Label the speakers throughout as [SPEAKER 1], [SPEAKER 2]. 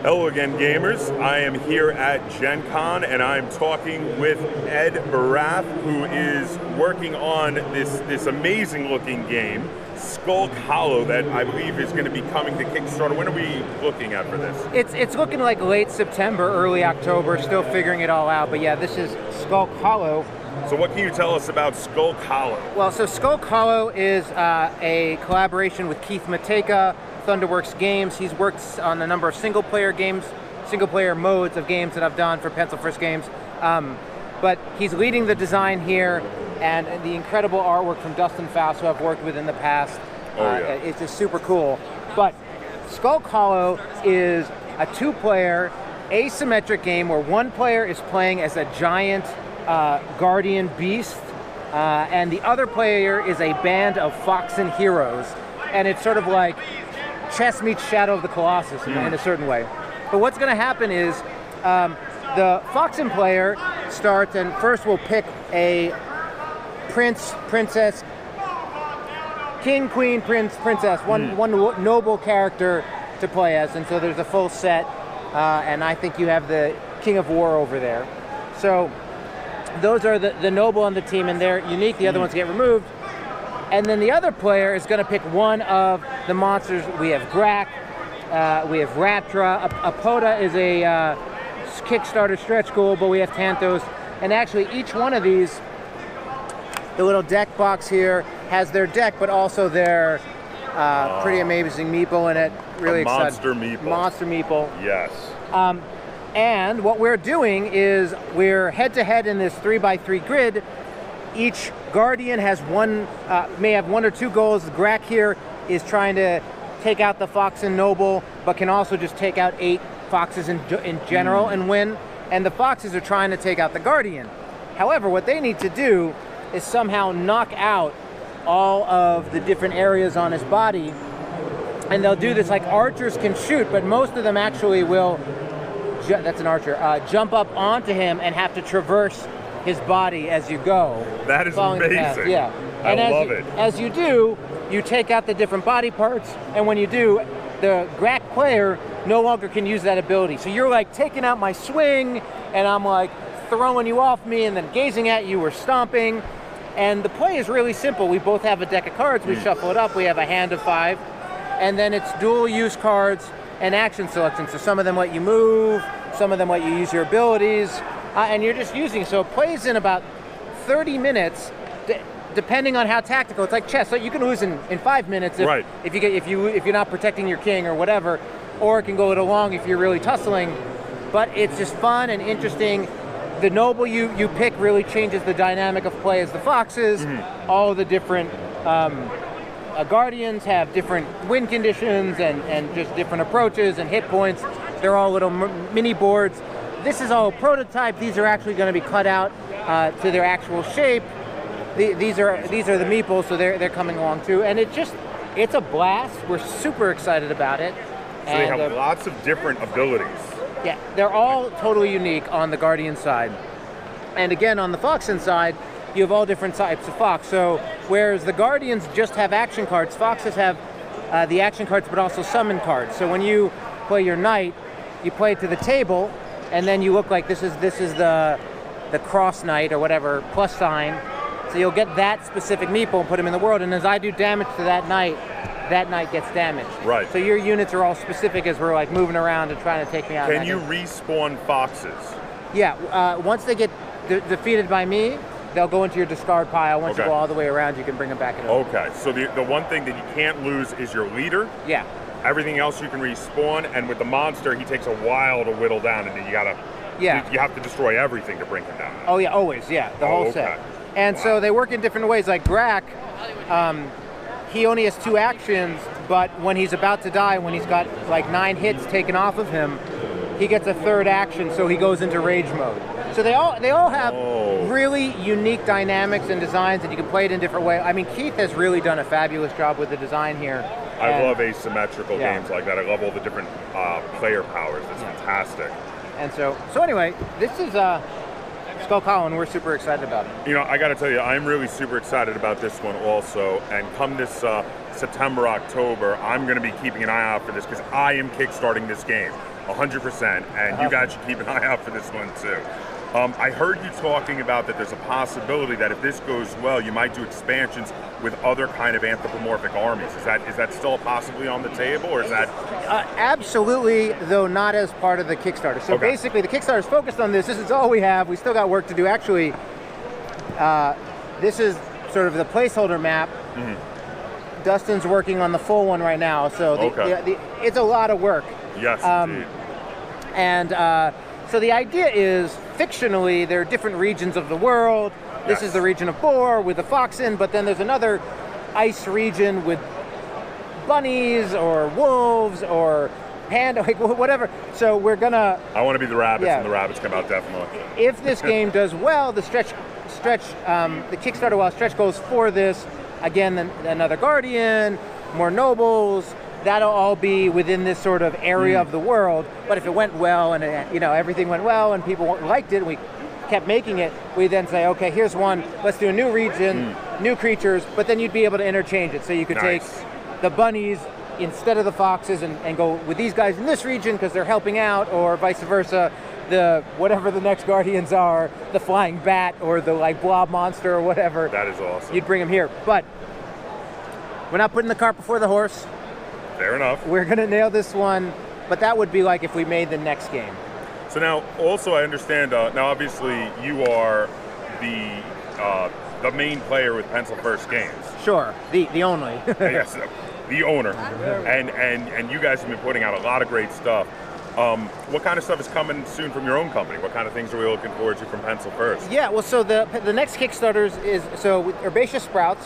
[SPEAKER 1] Hello again, gamers. I am here at Gen Con, and I'm talking with Ed Baraf, who is working on this amazing-looking game, Skulk Hollow, that I believe is going to be coming to Kickstarter. When are we looking at for this?
[SPEAKER 2] It's looking like late September, early October, still figuring it all out. But yeah, this is Skulk Hollow.
[SPEAKER 1] So what can you tell us about Skulk Hollow?
[SPEAKER 2] Well, so Skulk Hollow is a collaboration with Keith Mateka, Thunderworks Games. He's worked on a number of single-player modes of games that I've done for Pencil First Games. But he's leading the design here, and the incredible artwork from Dustin Faust, who I've worked with in the past. It's just super cool. But Skulk Hollow is a two-player, asymmetric game where one player is playing as a giant guardian beast, and the other player is a band of Foxen heroes. And it's sort of like chess meets Shadow of the Colossus in a certain way. But what's going to happen is the Foxen player starts and first will pick a prince, princess, king, queen, prince, princess, one noble character to play as. And so there's a full set, and I think you have the King of War over there. So those are the noble on the team, and they're unique. The other ones get removed. And then the other player is going to pick one of the monsters. We have Grak, we have Raptra. Apoda is a Kickstarter stretch goal, but we have Tantos. And actually, each one of these, the little deck box here, has their deck, but also their pretty amazing meeple in it. Really excited.
[SPEAKER 1] Monster meeple.
[SPEAKER 2] Monster meeple.
[SPEAKER 1] Yes.
[SPEAKER 2] And what we're doing is we're head-to-head in this 3x3 grid. Each Guardian has may have one or two goals. Grak here is trying to take out the Foxen Noble, but can also just take out 8 Foxes in general and win. And the Foxes are trying to take out the Guardian. However, what they need to do is somehow knock out all of the different areas on his body. And they'll do this like archers can shoot, but most of them actually will, that's an archer, jump up onto him and have to traverse his body as you go.
[SPEAKER 1] That is amazing.
[SPEAKER 2] Yeah.
[SPEAKER 1] I love it.
[SPEAKER 2] As you do, you take out the different body parts, and when you do, the Grak player no longer can use that ability. So you're like taking out my swing, and I'm like throwing you off me, and then gazing at you or stomping. And the play is really simple. We both have a deck of cards. We shuffle it up. We have a hand of 5, and then it's dual use cards and action selection. So some of them let you move, some of them let you use your abilities. And you're just using, so it plays in about 30 minutes, depending on how tactical. It's like chess, so you can lose in 5 minutes if you're not protecting your king or whatever, or it can go a little long if you're really tussling. But it's just fun and interesting. The noble you pick really changes the dynamic of play as the Foxes. All of the different Guardians have different win conditions and just different approaches and hit points. They're all little mini boards. This is all a prototype. These are actually going to be cut out to their actual shape. These are the meeples, so they're coming along too. And it's a blast. We're super excited about it.
[SPEAKER 1] So they have lots of different abilities.
[SPEAKER 2] Yeah, they're all totally unique on the Guardian side. And again, on the Foxen side, you have all different types of Fox. So whereas the Guardians just have action cards, Foxes have the action cards, but also summon cards. So when you play your knight, you play it to the table, and then you look like this is the cross knight or whatever, plus sign. So you'll get that specific meeple and put him in the world, and as I do damage to that knight gets damaged.
[SPEAKER 1] Right.
[SPEAKER 2] So your units are all specific as we're like moving around and trying to take me out.
[SPEAKER 1] Can you respawn Foxes?
[SPEAKER 2] Yeah, once they get defeated by me, they'll go into your discard pile. Once you go all the way around, you can bring them back in.
[SPEAKER 1] Okay, so the one thing that you can't lose is your leader.
[SPEAKER 2] Yeah.
[SPEAKER 1] Everything else you can respawn, and with the monster, he takes a while to whittle down, and then you have to destroy everything to bring him down.
[SPEAKER 2] Oh yeah, always, yeah, the whole set. And so they work in different ways. Like Grak, he only has 2 actions, but when he's about to die, when he's got like 9 hits taken off of him, he gets a 3rd action, so he goes into rage mode. So they all have really unique dynamics and designs, and you can play it in different ways. I mean, Keith has really done a fabulous job with the design here.
[SPEAKER 1] I love asymmetrical games like that. I love all the different player powers. It's fantastic.
[SPEAKER 2] And so anyway, this is Skulk Hollow, and we're super excited about it.
[SPEAKER 1] You know, I got to tell you, I'm really super excited about this one also. And come this September, October, I'm going to be keeping an eye out for this because I am kickstarting this game. 100%, and you guys should keep an eye out for this one too. I heard you talking about that there's a possibility that if this goes well, you might do expansions with other kind of anthropomorphic armies. Is that still possibly on the table, or is that?
[SPEAKER 2] Absolutely, though not as part of the Kickstarter. So basically, the Kickstarter is focused on this. This is all we have. We still got work to do. Actually, this is sort of the placeholder map. Mm-hmm. Dustin's working on the full one right now, so it's a lot of work.
[SPEAKER 1] Yes, indeed.
[SPEAKER 2] And so the idea is, fictionally, there are different regions of the world. This is the region of Boar with the fox in, but then there's another ice region with bunnies or wolves or panda, like whatever. So we're gonna.
[SPEAKER 1] I want to be the rabbits, and the rabbits come out definitely.
[SPEAKER 2] If this game does well, the the Kickstarter stretch goals for this. Again, another guardian, more nobles. That'll all be within this sort of area of the world. But if it went well and everything went well and people liked it, and we kept making it, we then say, okay, here's one. Let's do a new region, new creatures. But then you'd be able to interchange it. So you could take the bunnies instead of the foxes and go with these guys in this region because they're helping out, or vice versa. The whatever the next guardians are, the flying bat or the blob monster or whatever.
[SPEAKER 1] That is awesome.
[SPEAKER 2] You'd bring them here, but we're not putting the cart before the horse.
[SPEAKER 1] Fair enough.
[SPEAKER 2] We're gonna nail this one, but that would be like if we made the next game.
[SPEAKER 1] So now, also, I understand. Now, obviously, you are the main player with Pencil First Games.
[SPEAKER 2] Sure, the only.
[SPEAKER 1] Yes, the owner, and you guys have been putting out a lot of great stuff. What kind of stuff is coming soon from your own company? What kind of things are we looking forward to from Pencil First?
[SPEAKER 2] Yeah, well, so the next Kickstarter is Herbaceous Sprouts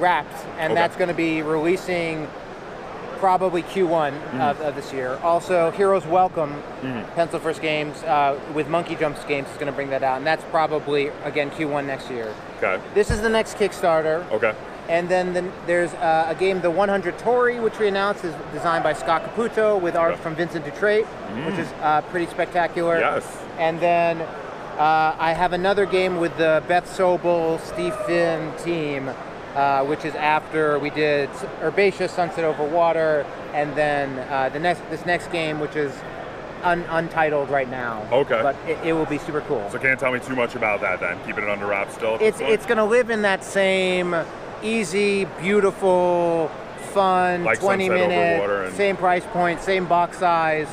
[SPEAKER 2] wrapped, and that's going to be releasing probably Q1 of this year. Also, Heroes Welcome, Pencil First Games with Monkey Jumps Games is going to bring that out, and that's probably again Q1 next year.
[SPEAKER 1] Okay.
[SPEAKER 2] This is the next Kickstarter.
[SPEAKER 1] Okay.
[SPEAKER 2] And then there's a game, The 100 Tori, which we announced is designed by Scott Caputo with art from Vincent Dutrait, which is pretty spectacular.
[SPEAKER 1] Yes.
[SPEAKER 2] And then I have another game with the Beth Sobel, Steve Finn team, which is after we did Herbaceous, Sunset Over Water, and then this next game, which is untitled right now.
[SPEAKER 1] Okay.
[SPEAKER 2] But it will be super cool.
[SPEAKER 1] So can't tell me too much about that then. Keeping it under wraps still.
[SPEAKER 2] It's going to live in that same easy, beautiful, fun,
[SPEAKER 1] like
[SPEAKER 2] 20-minute, same price point, same box size.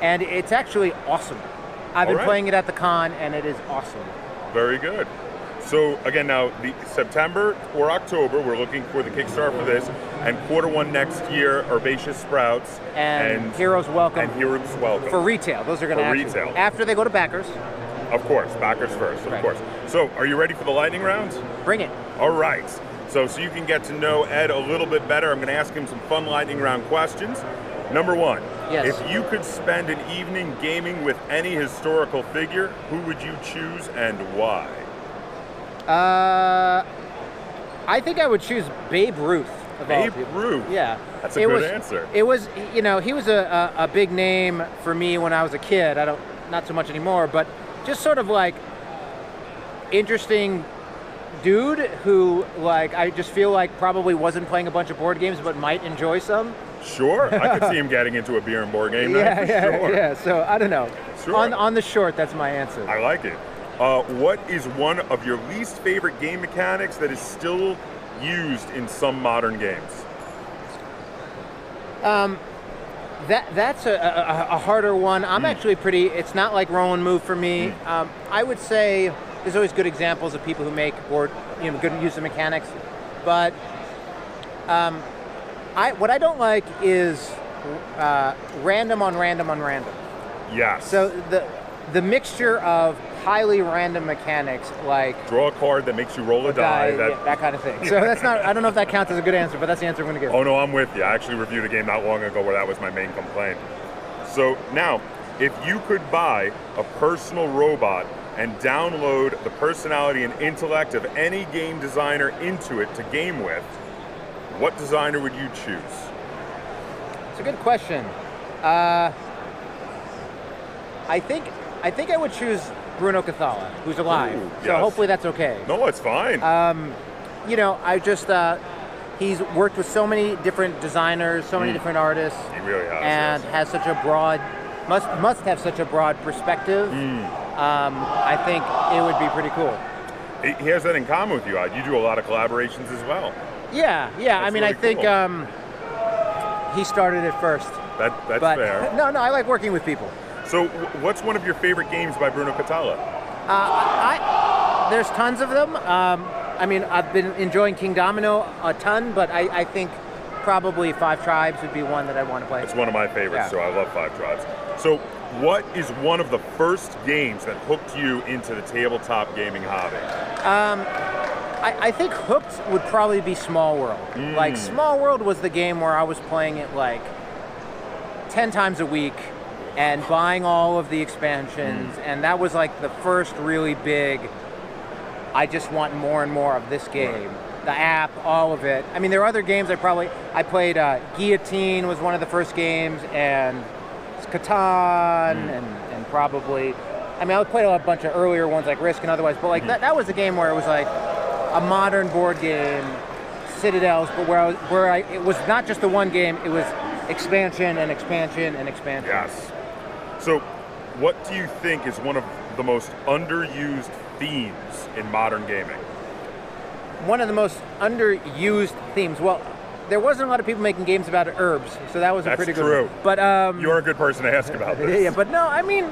[SPEAKER 2] And it's actually awesome. I've been playing it at the con, and it is awesome.
[SPEAKER 1] Very good. So again, now the September or October, we're looking for the Kickstarter for this, and Q1 next year, Herbaceous Sprouts
[SPEAKER 2] and Heroes Welcome.
[SPEAKER 1] And Heroes Welcome
[SPEAKER 2] for retail. Those are going to
[SPEAKER 1] retail
[SPEAKER 2] after they go to backers.
[SPEAKER 1] Of course, backers first. Of course. So, are you ready for the lightning round?
[SPEAKER 2] Bring it.
[SPEAKER 1] All right. So you can get to know Ed a little bit better. I'm going to ask him some fun lightning round questions. Number one.
[SPEAKER 2] Yes.
[SPEAKER 1] If you could spend an evening gaming with any historical figure, who would you choose and why?
[SPEAKER 2] I think I would choose Babe Ruth.
[SPEAKER 1] Babe Ruth?
[SPEAKER 2] Yeah.
[SPEAKER 1] That's a good answer.
[SPEAKER 2] It was, he was a big name for me when I was a kid. Not so much anymore, but just sort of like interesting dude who I just feel like probably wasn't playing a bunch of board games but might enjoy some.
[SPEAKER 1] Sure, I could see him getting into a beer and board game night sure.
[SPEAKER 2] Yeah, so I don't know.
[SPEAKER 1] Sure.
[SPEAKER 2] On the short, that's my answer.
[SPEAKER 1] I like it. What is one of your least favorite game mechanics that is still used in some modern games?
[SPEAKER 2] That's a harder one. I'm actually it's not like roll and move for me. I would say there's always good examples of people who make good use of mechanics, but what I don't like is random on random on random.
[SPEAKER 1] Yes.
[SPEAKER 2] So the mixture of highly random mechanics, like
[SPEAKER 1] draw a card that makes you roll a die,
[SPEAKER 2] that kind of thing. So that's not. I don't know if that counts as a good answer, but that's the answer I'm going to give.
[SPEAKER 1] Oh no, I'm with you. I actually reviewed a game not long ago where that was my main complaint. So now, if you could buy a personal robot and download the personality and intellect of any game designer into it to game with, what designer would you choose?
[SPEAKER 2] It's a good question. I think I would choose Bruno Cathala, who's alive.
[SPEAKER 1] Ooh,
[SPEAKER 2] so hopefully that's okay.
[SPEAKER 1] No, it's fine.
[SPEAKER 2] I just he's worked with so many different designers, so many different artists.
[SPEAKER 1] He really has.
[SPEAKER 2] And
[SPEAKER 1] yes.
[SPEAKER 2] has such a broad, must have such a broad perspective. I think it would be pretty cool.
[SPEAKER 1] He has that in common with you. You do a lot of collaborations as well.
[SPEAKER 2] Yeah. I mean,
[SPEAKER 1] really
[SPEAKER 2] I think
[SPEAKER 1] cool.
[SPEAKER 2] He started it first.
[SPEAKER 1] That's
[SPEAKER 2] But
[SPEAKER 1] fair.
[SPEAKER 2] no, I like working with people.
[SPEAKER 1] So, what's one of your favorite games by Bruno Cathala?
[SPEAKER 2] There's tons of them. I mean, I've been enjoying King Domino a ton, but I think probably Five Tribes would be one that I want to play.
[SPEAKER 1] It's one of my favorites,
[SPEAKER 2] Yeah.
[SPEAKER 1] so I love Five Tribes. So, what is one of the first games that hooked you into the tabletop gaming hobby?
[SPEAKER 2] I think hooked would probably be Small World. Like, Small World was the game where I was playing it like 10 times a week and buying all of the expansions, and that was like the first really big, I just want more and more of this game.
[SPEAKER 1] Right.
[SPEAKER 2] The app, all of it. I mean, there are other games I played Guillotine was one of the first games, and Catan, and probably, I mean, I played a bunch of earlier ones like Risk and otherwise, but like that was a game where it was like a modern board game, Citadels, but it was not just the one game, it was expansion and expansion and expansion.
[SPEAKER 1] Yes. So, what do you think is one of the most underused themes in modern gaming?
[SPEAKER 2] One of the most underused themes. Well, there wasn't a lot of people making games about herbs, so that was a pretty good one.
[SPEAKER 1] That's true.
[SPEAKER 2] But
[SPEAKER 1] you're a good person to ask about this.
[SPEAKER 2] Yeah, but no, I mean,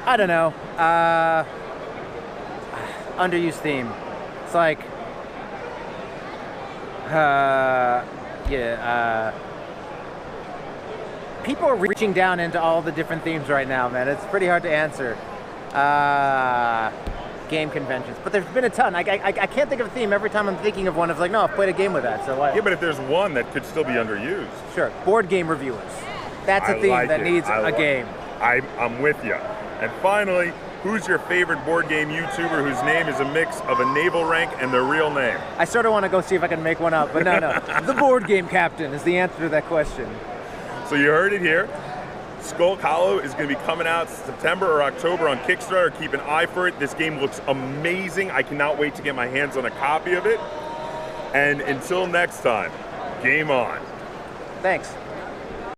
[SPEAKER 2] I don't know. Underused theme. It's like, people are reaching down into all the different themes right now, man. It's pretty hard to answer. Game conventions, but there's been a ton. I can't think of a theme. Every time I'm thinking of one, it's like, no, I've played a game with that. So
[SPEAKER 1] Yeah, but if there's one that could still be underused.
[SPEAKER 2] Sure, board game reviewers. That's a theme that needs a game.
[SPEAKER 1] I'm with you. And finally, who's your favorite board game YouTuber whose name is a mix of a naval rank and their real name?
[SPEAKER 2] I sort of want to go see if I can make one up, but no. The Board Game Kaptain is the answer to that question.
[SPEAKER 1] So you heard it here. Skulk Hollow is going to be coming out September or October on Kickstarter. Keep an eye for it. This game looks amazing. I cannot wait to get my hands on a copy of it. And until next time, game on.
[SPEAKER 2] Thanks.